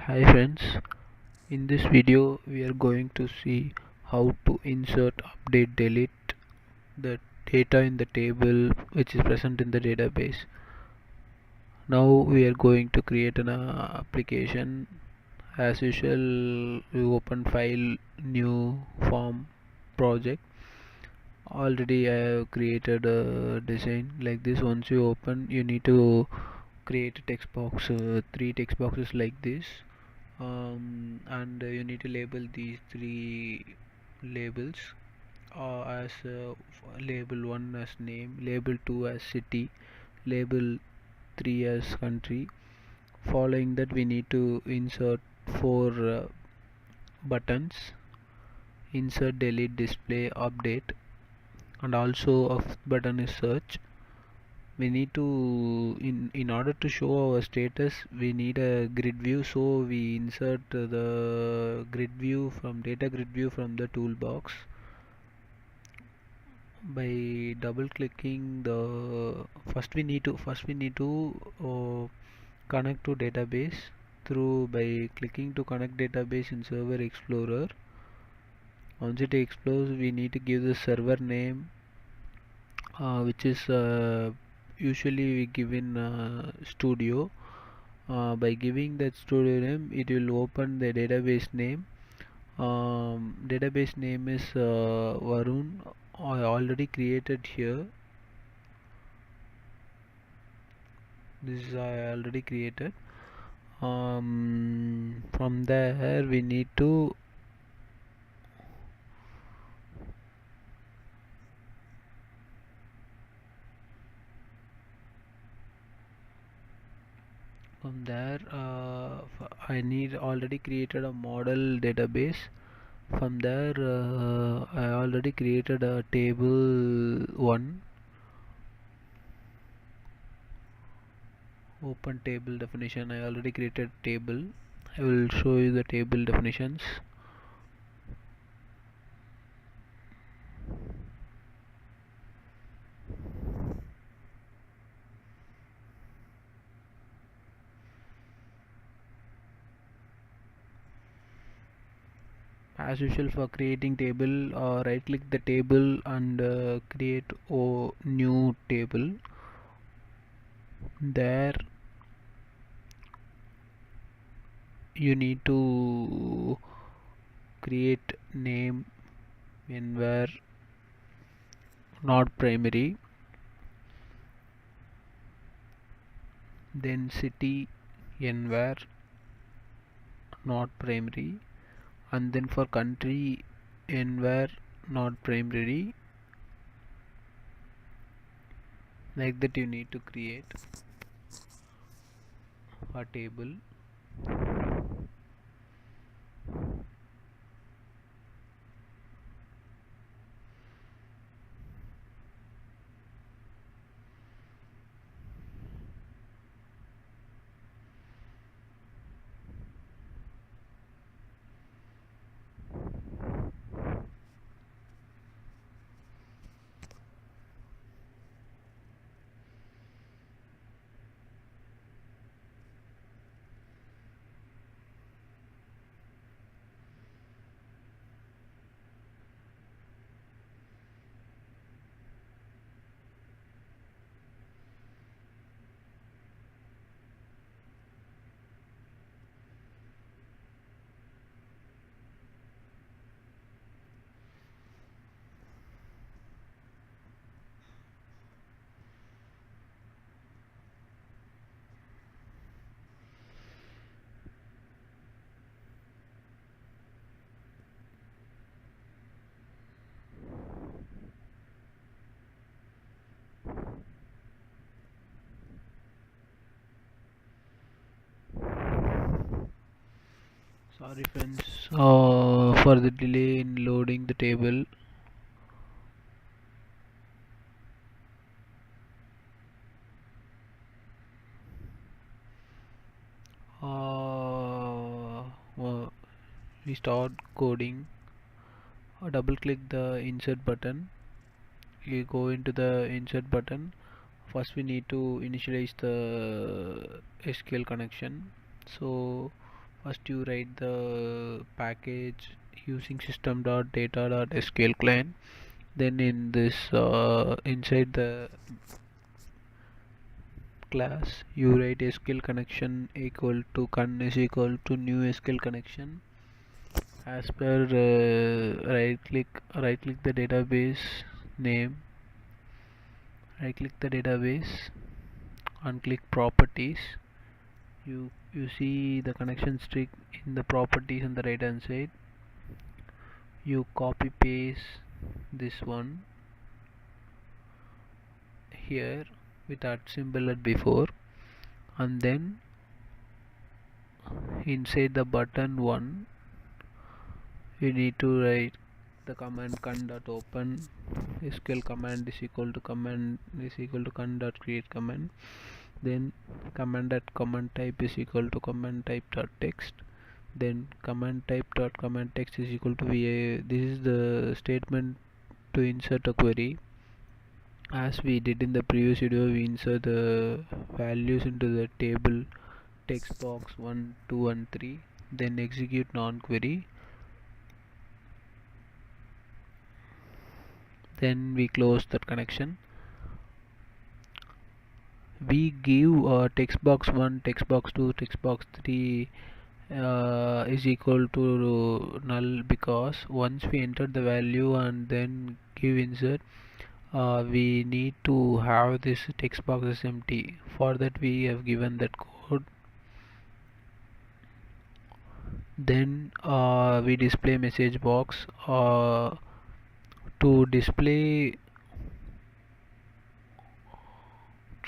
Hi friends, in this video we are going to see how to insert, update, delete the data in the table which is present in the database. Now we are going to create an application. As usual, we open file, new form, project. Already I have created a design like this. Once you open, you need to create a text box, three text boxes like this, and you need to label these three labels as label 1 as name, label 2 as city, label 3 as country. Following that, we need to insert four buttons: insert, delete, display, update, and also a button is search. We need to, in order to show our status, we need a grid view, so we insert the grid view from data grid view from the toolbox by double clicking the first we need to connect to database through by clicking to connect database in server explorer. Once it explores, we need to give the server name, which is usually we give in studio. By giving that studio name, it will open the database name. Database name is Varun. I already created here. This is I already created. From there we need to from there I need already created a model database. From there I already created a table 1. Open table definition. I already created table. I will show you the table definitions. As usual, for creating table, right click the table and create a new table. There you need to create name in where not primary, then city in where not primary, and then for country in where not primary. Like that you need to create a table. Sorry friends for the delay in loading the table. We start coding. Double click the insert button. You go into the insert button. First we need to initialize the SQL connection. So First you write the package using system.data.sql client. Then in this inside the class you write SQL connection equal to con is equal to new SQL connection. As per right click the database name, right click the database and click properties. You see the connection string in the properties on the right hand side. You copy paste this one here with that symbol at before, and then inside the button one you need to write the command con.open SQL command is equal to con.create command. Then command type is equal to command type dot text. Then command type dot command text is equal to VA. This is the statement to insert a query. As we did in the previous video, we insert the values into the table text box 1, 2 and 3. Then execute non-query. Then we close that connection. We give text box 1, text box 2, text box 3 is equal to null, because once we enter the value and then give insert, we need to have this text box is empty. For that we have given that code. Then we display message box to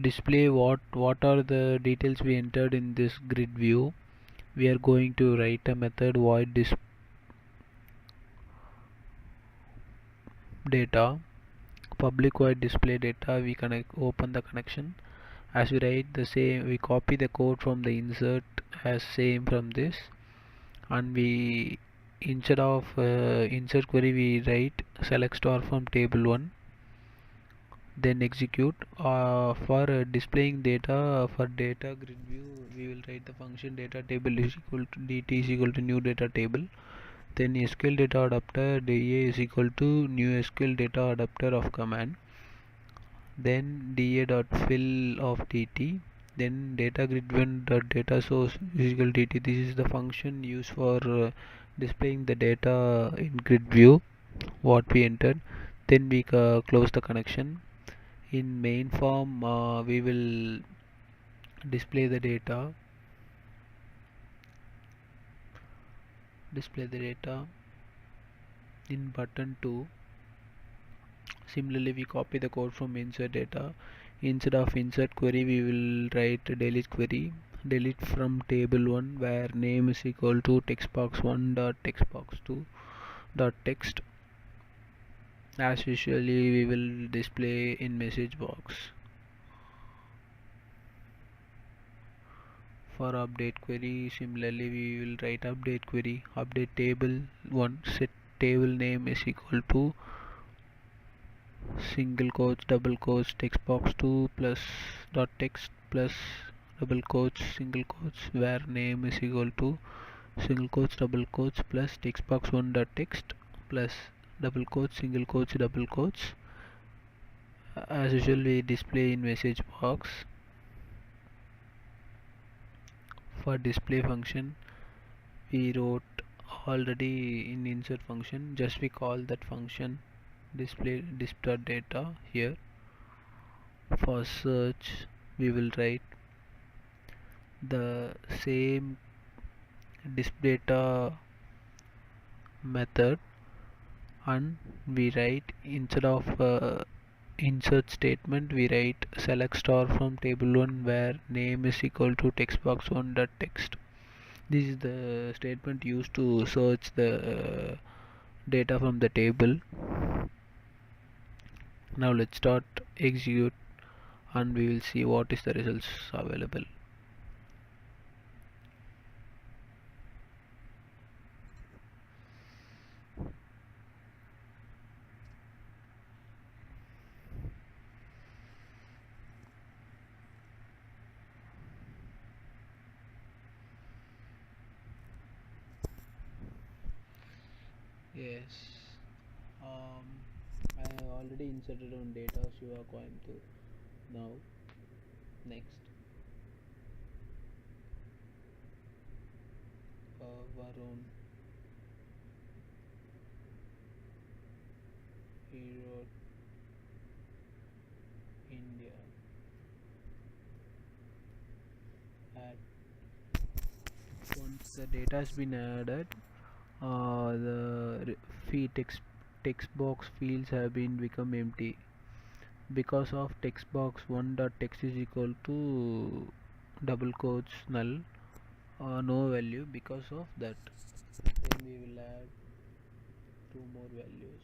display what are the details we entered in this grid view. We are going to write a method void display data, public void display data. We open the connection. As we write the same, we copy the code from the insert as same from this, and we instead of insert query we write select star from table 1. Then execute. For displaying data for data grid view, we will write the function data table is equal to dt is equal to new data table. Then SQL data adapter DA is equal to new SQL data adapter of command. Then DA dot fill of DT. Then data grid one dot data source is equal to DT. This is the function used for displaying the data in grid view what we entered. Then we close the connection. In main form we will display the data in button 2. Similarly we copy the code from insert data. Instead of insert query we will write delete query, delete from table 1 where name is equal to textbox1 dot textbox2 dot text. As usually we will display in message box. For update query, similarly we will write update query, update table 1, set table name is equal to single quotes double quotes textbox 2 plus dot text plus double quotes single quotes where name is equal to single quotes double quotes plus textbox 1 dot text plus double quotes single quotes double quotes. As usual we display in message box. For display function we wrote already in insert function, just we call that function display disp.data here. For search we will write the same display data method, and we write instead of insert statement we write select star from table 1 where name is equal to textbox1 dot text. This is the statement used to search the data from the table. Now let's start execute and we will see what is the results available. Yes. Um, I have already inserted on data Shiva Coimbatore. Now, next, Varun, he wrote India. Add. Once the data has been added, the text box fields have been become empty because of text box 1 dot text is equal to double quotes null, no value. Because of that, then we will add two more values.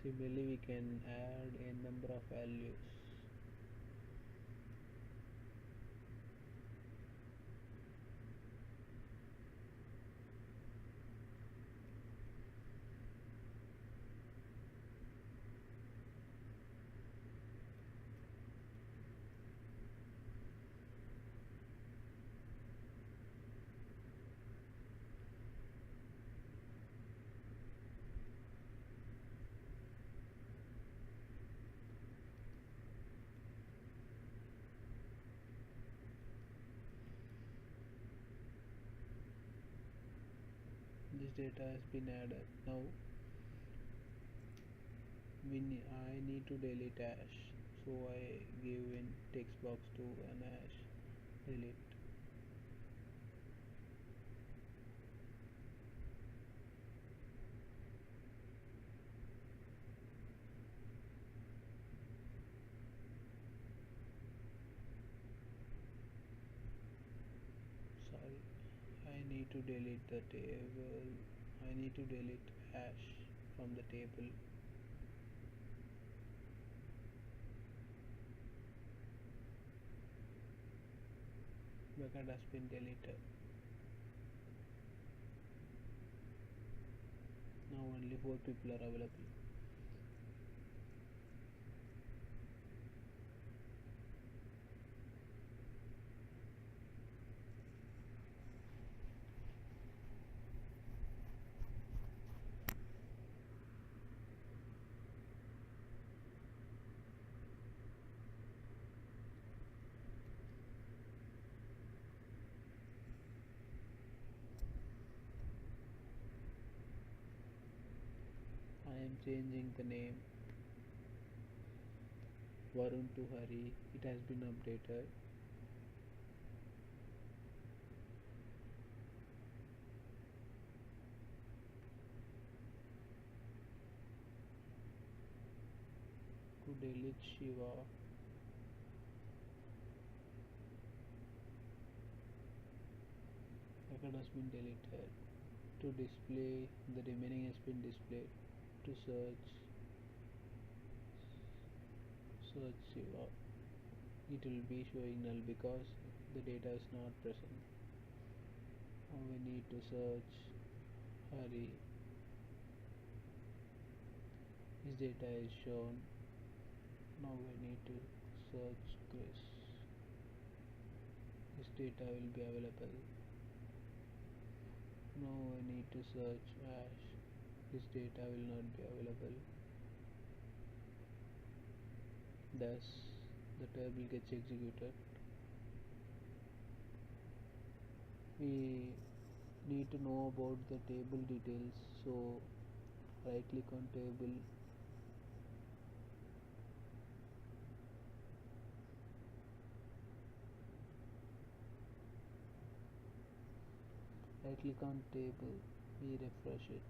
Similarly, we can add a number of values. This data has been added. Now I need to delete hash, so I give in text box to an hash delete. Sorry, I need to delete the table. I need to delete hash from the table. Record has been deleted. Now only 4 people are available. I am changing the name Varun to Hari. It has been updated. To delete Shiva, record has been deleted. To display, the remaining has been displayed. To search Shiva, it will be showing null because the data is not present. Now we need to search Hari. His data is shown. Now we need to search Chris. His data will be available. Now we need to search Ash. His data will not be available. Thus, the table gets executed. We need to know about the table details, so right click on table, we refresh it.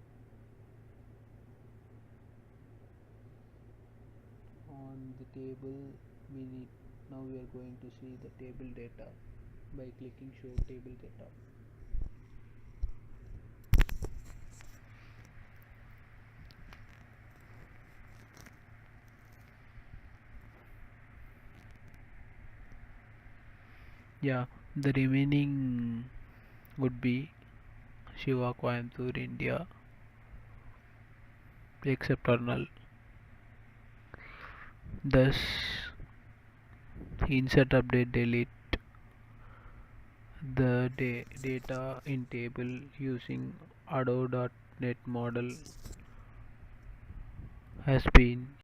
On the table, now we are going to see the table data by clicking show table data. Yeah, the remaining would be Shiva Coimbatore India except null. Thus insert update delete the data in table using Adobe.NET model has been